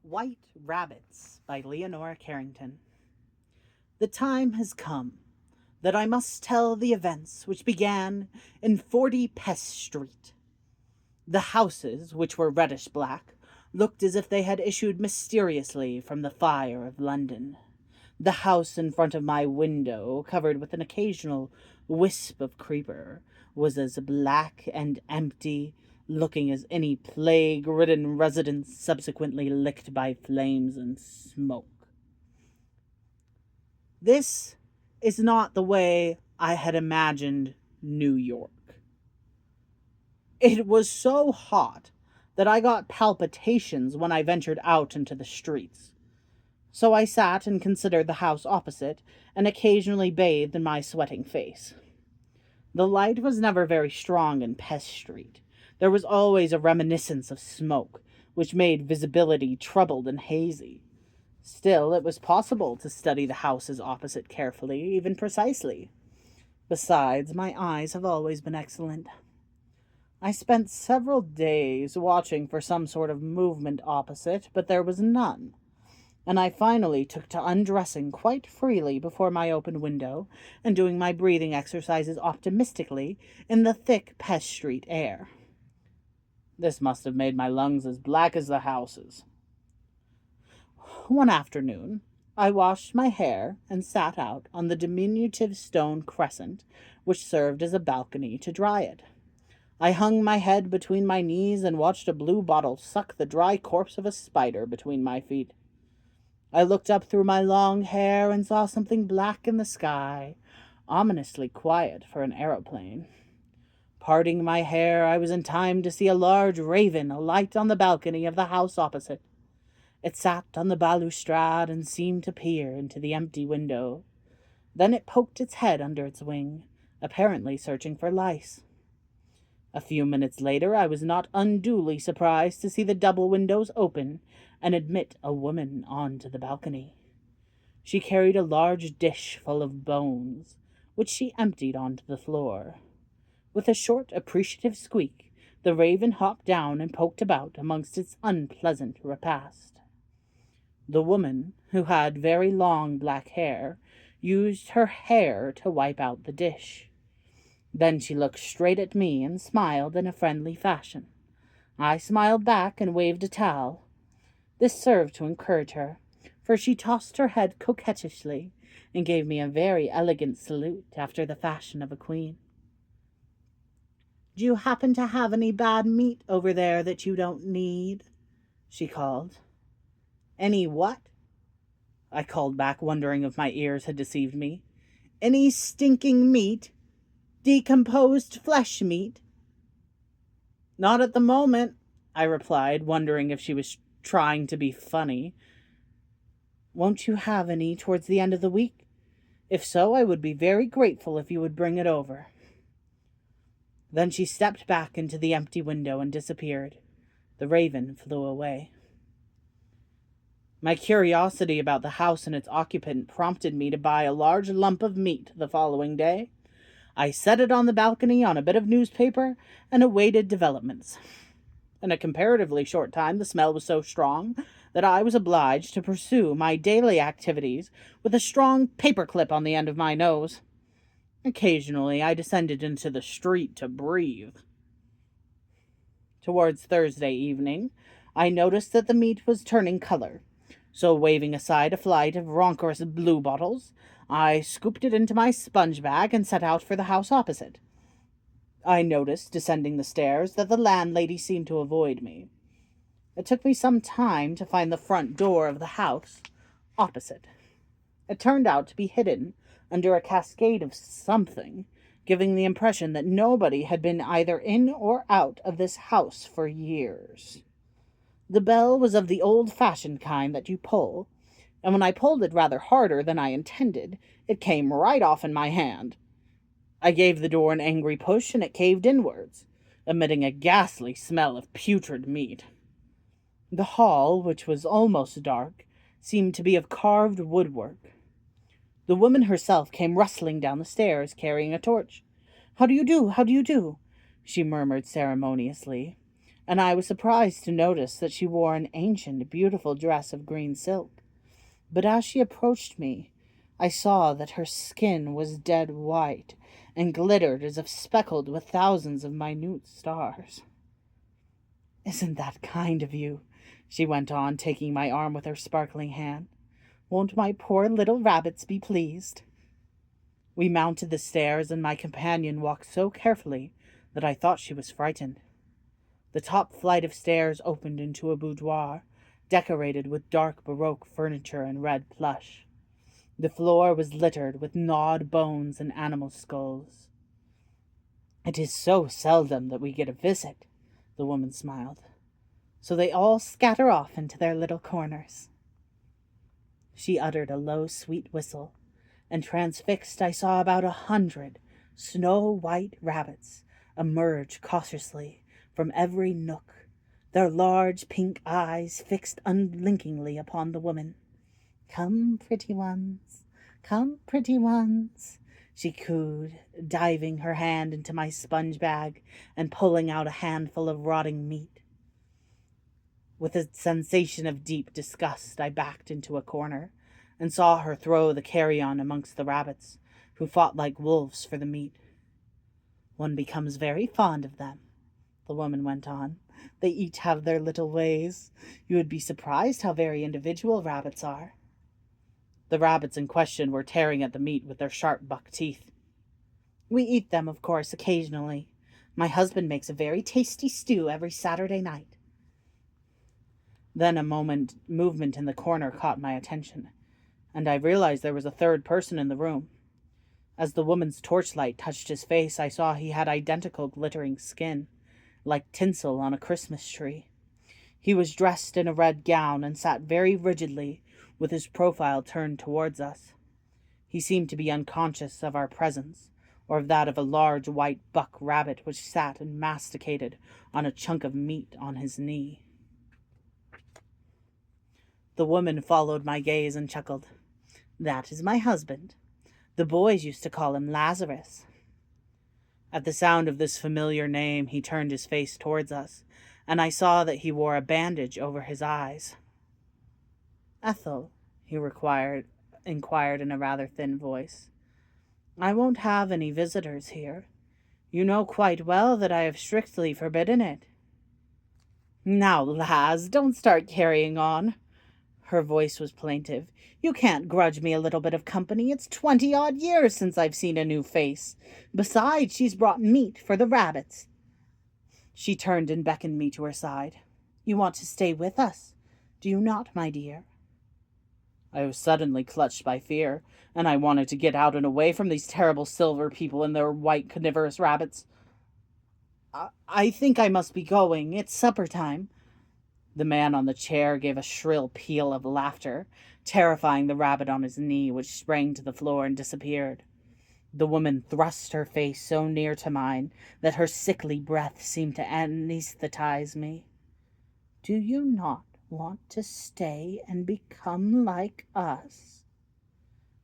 White Rabbits by Leonora Carrington. The time has come that I must tell the events which began in 40 Pest Street. The houses, which were reddish black, looked as if they had issued mysteriously from the fire of London. The house in front of my window, covered with an occasional wisp of creeper, was as black and empty looking as any plague-ridden residence subsequently licked by flames and smoke. This is not the way I had imagined New York. It was so hot that I got palpitations when I ventured out into the streets. So I sat and considered the house opposite, and occasionally bathed in my sweating face. The light was never very strong in Pest Street. There was always a reminiscence of smoke, which made visibility troubled and hazy. Still, it was possible to study the houses opposite carefully, even precisely. Besides, my eyes have always been excellent. I spent several days watching for some sort of movement opposite, but there was none, and I finally took to undressing quite freely before my open window and doing my breathing exercises optimistically in the thick Pest Street air. This must have made my lungs as black as the houses. One afternoon, I washed my hair and sat out on the diminutive stone crescent which served as a balcony to dry it. I hung my head between my knees and watched a blue bottle suck the dry corpse of a spider between my feet. I looked up through my long hair and saw something black in the sky, ominously quiet for an aeroplane. Parting my hair, I was in time to see a large raven alight on the balcony of the house opposite. It sat on the balustrade and seemed to peer into the empty window. Then it poked its head under its wing, apparently searching for lice. A few minutes later, I was not unduly surprised to see the double windows open and admit a woman onto the balcony. She carried a large dish full of bones, which she emptied onto the floor. With a short, appreciative squeak, the raven hopped down and poked about amongst its unpleasant repast. The woman, who had very long black hair, used her hair to wipe out the dish. Then she looked straight at me and smiled in a friendly fashion. I smiled back and waved a towel. This served to encourage her, for she tossed her head coquettishly and gave me a very elegant salute after the fashion of a queen. "Do you happen to have any bad meat over there that you don't need?" she called. "Any what?" I called back, wondering if my ears had deceived me. "Any stinking meat? Decomposed flesh meat?" "Not at the moment," I replied, wondering if she was trying to be funny. "Won't you have any towards the end of the week? If so, I would be very grateful if you would bring it over." Then she stepped back into the empty window and disappeared. The raven flew away. My curiosity about the house and its occupant prompted me to buy a large lump of meat the following day. I set it on the balcony on a bit of newspaper and awaited developments. In a comparatively short time, the smell was so strong that I was obliged to pursue my daily activities with a strong paper-clip on the end of my nose. Occasionally, I descended into the street to breathe. Towards Thursday evening, I noticed that the meat was turning color, so waving aside a flight of rancorous bluebottles, I scooped it into my sponge bag and set out for the house opposite. I noticed, descending the stairs, that the landlady seemed to avoid me. It took me some time to find the front door of the house opposite. It turned out to be hidden under a cascade of something, giving the impression that nobody had been either in or out of this house for years. The bell was of the old-fashioned kind that you pull, and when I pulled it rather harder than I intended, it came right off in my hand. I gave the door an angry push, and it caved inwards, emitting a ghastly smell of putrid meat. The hall, which was almost dark, seemed to be of carved woodwork. The woman herself came rustling down the stairs, carrying a torch. "How do you do? How do you do?" she murmured ceremoniously, and I was surprised to notice that she wore an ancient, beautiful dress of green silk. But as she approached me, I saw that her skin was dead white and glittered as if speckled with thousands of minute stars. "Isn't that kind of you?" she went on, taking my arm with her sparkling hand. "Won't my poor little rabbits be pleased?" We mounted the stairs, and my companion walked so carefully that I thought she was frightened. The top flight of stairs opened into a boudoir, decorated with dark Baroque furniture and red plush. The floor was littered with gnawed bones and animal skulls. "It is so seldom that we get a visit," the woman smiled. "So they all scatter off into their little corners." She uttered a low, sweet whistle, and transfixed I saw about 100 snow-white rabbits emerge cautiously from every nook, their large pink eyes fixed unblinkingly upon the woman. "Come, pretty ones, come, pretty ones," she cooed, diving her hand into my sponge bag and pulling out a handful of rotting meat. With a sensation of deep disgust, I backed into a corner and saw her throw the carrion amongst the rabbits, who fought like wolves for the meat. "One becomes very fond of them," the woman went on. "They each have their little ways. You would be surprised how very individual rabbits are." The rabbits in question were tearing at the meat with their sharp buck teeth. "We eat them, of course, occasionally. My husband makes a very tasty stew every Saturday night." Then a movement in the corner caught my attention, and I realized there was a third person in the room. As the woman's torchlight touched his face, I saw he had identical glittering skin, like tinsel on a Christmas tree. He was dressed in a red gown and sat very rigidly, with his profile turned towards us. He seemed to be unconscious of our presence, or of that of a large white buck rabbit which sat and masticated on a chunk of meat on his knee. The woman followed my gaze and chuckled. "That is my husband. The boys used to call him Lazarus." At the sound of this familiar name, he turned his face towards us, and I saw that he wore a bandage over his eyes. "Ethel," he inquired in a rather thin voice, "I won't have any visitors here. You know quite well that I have strictly forbidden it." "Now, Laz, don't start carrying on." Her voice was plaintive. "You can't grudge me a little bit of company. It's 20-odd years since I've seen a new face. Besides, she's brought meat for the rabbits." She turned and beckoned me to her side. "You want to stay with us, do you not, my dear?" I was suddenly clutched by fear, and I wanted to get out and away from these terrible silver people and their white carnivorous rabbits. I think I must be going. It's supper time." The man on the chair gave a shrill peal of laughter, terrifying the rabbit on his knee, which sprang to the floor and disappeared. The woman thrust her face so near to mine that her sickly breath seemed to anesthetize me. "Do you not want to stay and become like us?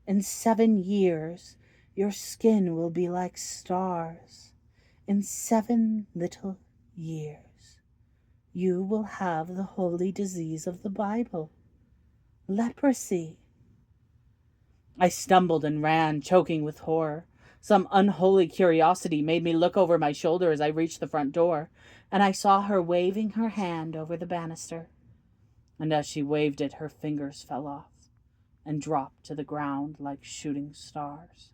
In 7 years, your skin will be like stars. In 7 little years, you will have the holy disease of the Bible, leprosy." I stumbled and ran, choking with horror. Some unholy curiosity made me look over my shoulder as I reached the front door, and I saw her waving her hand over the banister. And as she waved it, her fingers fell off and dropped to the ground like shooting stars.